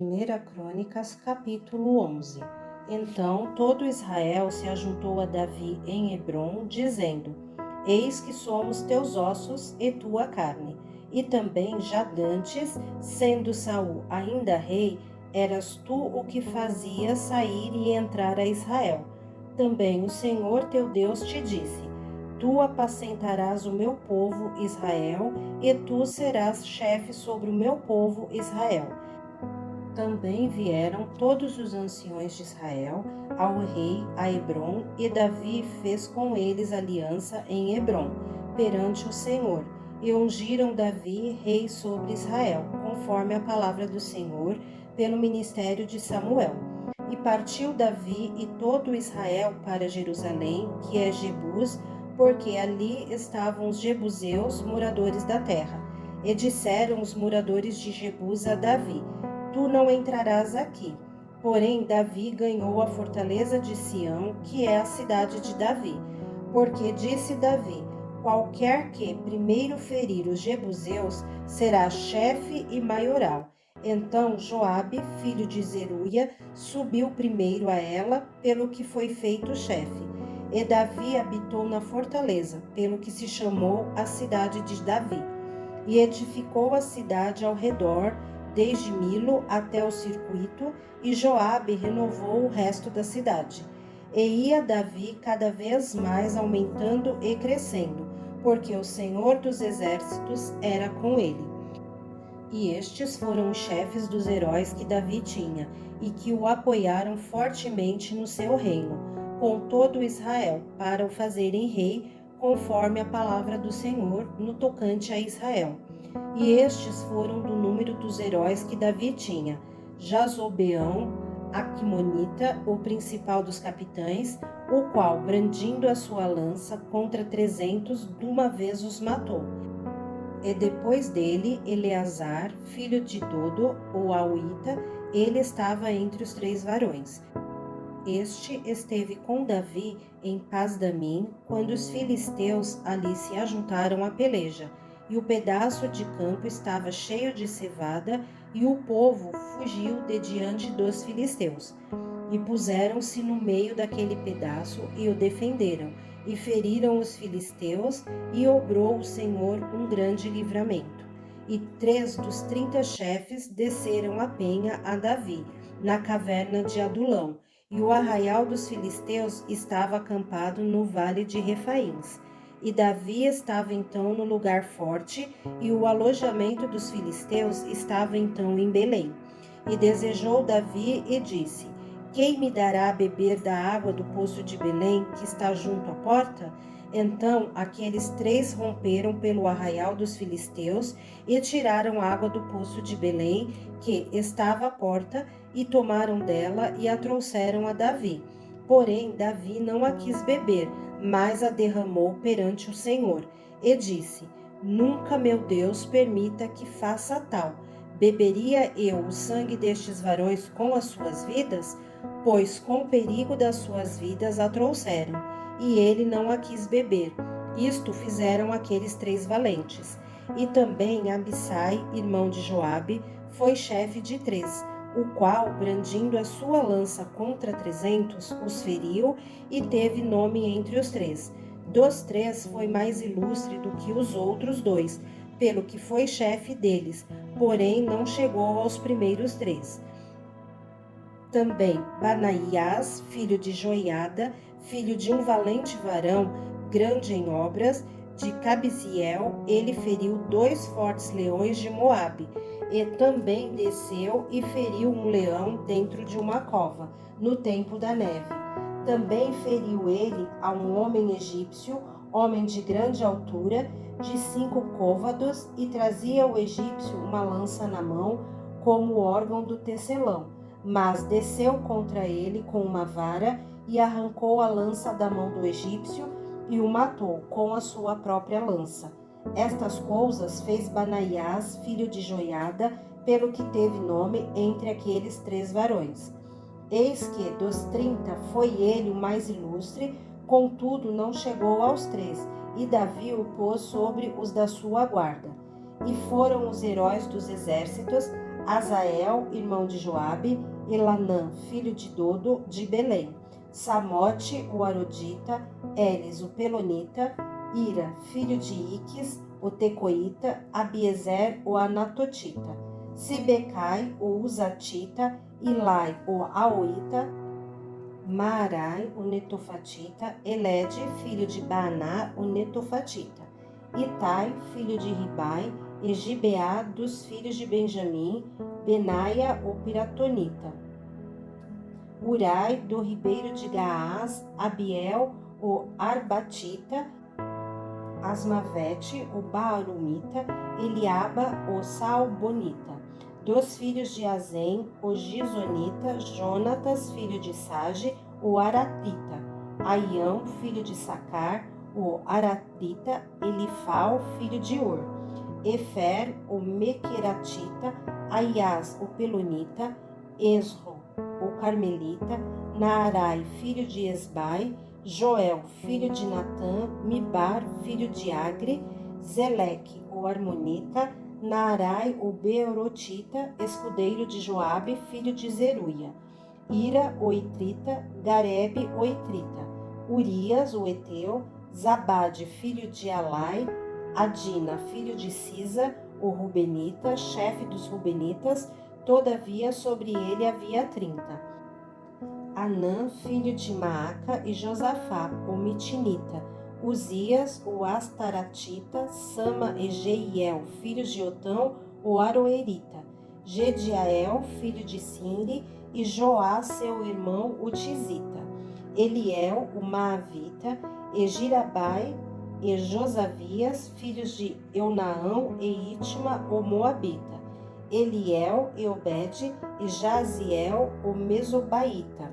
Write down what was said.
Primeira Crônicas, capítulo 11. Então todo Israel se ajuntou a Davi em Hebrom, dizendo: Eis que somos teus ossos e tua carne. E também já dantes, sendo Saul ainda rei, eras tu o que fazias sair e entrar a Israel. Também o Senhor teu Deus te disse: Tu apacentarás o meu povo Israel, e tu serás chefe sobre o meu povo Israel. Também vieram todos os anciões de Israel ao rei a Hebrom, e Davi fez com eles aliança em Hebrom, perante o Senhor, e ungiram Davi rei sobre Israel, conforme a palavra do Senhor, pelo ministério de Samuel. E partiu Davi e todo Israel para Jerusalém, que é Jebus, porque ali estavam os jebuseus, moradores da terra. E disseram os moradores de Jebus a Davi: Tu não entrarás aqui. Porém, Davi ganhou a fortaleza de Sião, que é a cidade de Davi. Porque disse Davi: Qualquer que primeiro ferir os jebuseus será chefe e maioral. Então Joabe, filho de Zeruia, subiu primeiro a ela, pelo que foi feito chefe. E Davi habitou na fortaleza, pelo que se chamou a cidade de Davi. E edificou a cidade ao redor, desde Milo até o circuito, e Joabe renovou o resto da cidade. E ia Davi cada vez mais aumentando e crescendo, porque o Senhor dos exércitos era com ele. E estes foram os chefes dos heróis que Davi tinha, e que o apoiaram fortemente no seu reino, com todo Israel, para o fazerem rei, conforme a palavra do Senhor no tocante a Israel. E estes foram do número dos heróis que Davi tinha: Jazobeão, Aquimonita, o principal dos capitães, o qual, brandindo a sua lança contra 300, de uma vez os matou. E depois dele, Eleazar, filho de Dodo, o Auita, ele estava entre os 3 varões. Este esteve com Davi em Pasdamim, quando os filisteus ali se ajuntaram à peleja, e o pedaço de campo estava cheio de cevada, e o povo fugiu de diante dos filisteus. E puseram-se no meio daquele pedaço e o defenderam, e feriram os filisteus, e obrou o Senhor um grande livramento. E 3 dos 30 chefes desceram a penha a Davi, na caverna de Adulão, e o arraial dos filisteus estava acampado no vale de Refaíns. E Davi estava então no lugar forte, e o alojamento dos filisteus estava então em Belém. E desejou Davi e disse: Quem me dará a beber da água do poço de Belém, que está junto à porta? Então aqueles 3 romperam pelo arraial dos filisteus e tiraram água do poço de Belém, que estava à porta, e tomaram dela e a trouxeram a Davi. Porém, Davi não a quis beber, mas a derramou perante o Senhor, e disse: Nunca, meu Deus, permita que faça tal. Beberia eu o sangue destes varões com as suas vidas? Pois com o perigo das suas vidas a trouxeram, e ele não a quis beber. Isto fizeram aqueles 3 valentes. E também Abissai, irmão de Joabe, foi chefe de 3, o qual, brandindo a sua lança contra 300, os feriu e teve nome entre os 3. Dos 3 foi mais ilustre do que os outros 2, pelo que foi chefe deles, porém não chegou aos primeiros 3. Também Banaiás, filho de Joiada, filho de um valente varão, grande em obras, de Cabziel, ele feriu 2 fortes leões de Moabe, e também desceu e feriu um leão dentro de uma cova, no tempo da neve. Também feriu ele a um homem egípcio, homem de grande altura, de 5 côvados, e trazia o egípcio uma lança na mão, como órgão do tecelão. Mas desceu contra ele com uma vara e arrancou a lança da mão do egípcio e o matou com a sua própria lança. Estas coisas fez Banaiás, filho de Joiada, pelo que teve nome entre aqueles 3 varões. Eis que dos 30 foi ele o mais ilustre, contudo não chegou aos 3, e Davi o pôs sobre os da sua guarda. E foram os heróis dos exércitos Azael, irmão de Joabe, Elanã, filho de Dodo, de Belém, Samote, o Arodita, Elis, o Pelonita, Ira, filho de Iques, o Tecoíta, Abiezer, o Anatotita, Sibecai, o Uzatita, Ilai, o Aoita, Maarai, o Netofatita, Elede, filho de Baaná, o Netofatita, Itai, filho de Ribai, e Gibeá dos filhos de Benjamim, Benaia, o Piratonita, Urai, do ribeiro de Gaás, Abiel, o Arbatita, Asmavete, o Baarumita, Eliaba, o Salbonita, dos filhos de Azem, o Gizonita, Jonatas, filho de Sage, o Aratita, Aião, filho de Sacar, o Aratita, Elifal, filho de Ur, Efer, o Mequeratita, Aias, o Pelonita, Esro, o Carmelita, Naarai, filho de Esbai, Joel, filho de Natã, Mibar, filho de Agre, Zeleque, o Armonita, Naarai, o Beerotita, escudeiro de Joabe, filho de Zeruia, Ira, o Itrita, Garebe, o Itrita, Urias, o Eteu, Zabade, filho de Alai, Adina, filho de Sisa, o Rubenita, chefe dos Rubenitas, todavia sobre ele havia 30. Anã, filho de Maaca, e Josafá, o Mitinita, Uzias, o Astaratita, Sama e Jeiel, filhos de Otão, o Aroerita, Gediael, filho de Sinri, e Joá, seu irmão, o Tizita, Eliel, o Maavita, e Girabai, e Josavias, filhos de Eunaão e Itma, o Moabita, Eliel e Obed, e Jaziel, o Mesobaíta,